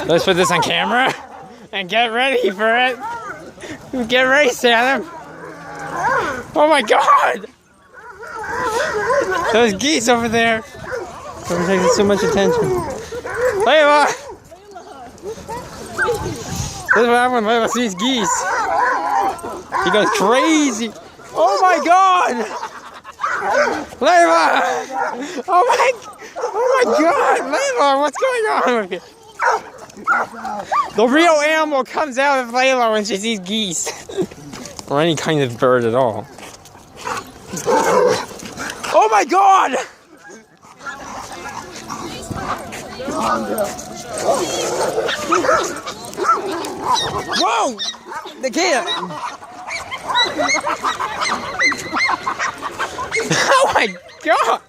Let's put this on camera and get ready for it. Get ready, Salem. Oh my God! Those geese over there. They're taking so much attention. Layla! This is what happens when Layla sees geese. He goes crazy. Oh my God! Layla! Oh my God! Layla, what's going on with you? The real animal comes out of Layla when she sees geese. Or any kind of bird at all. Oh my God! Whoa! They can't! Oh my God!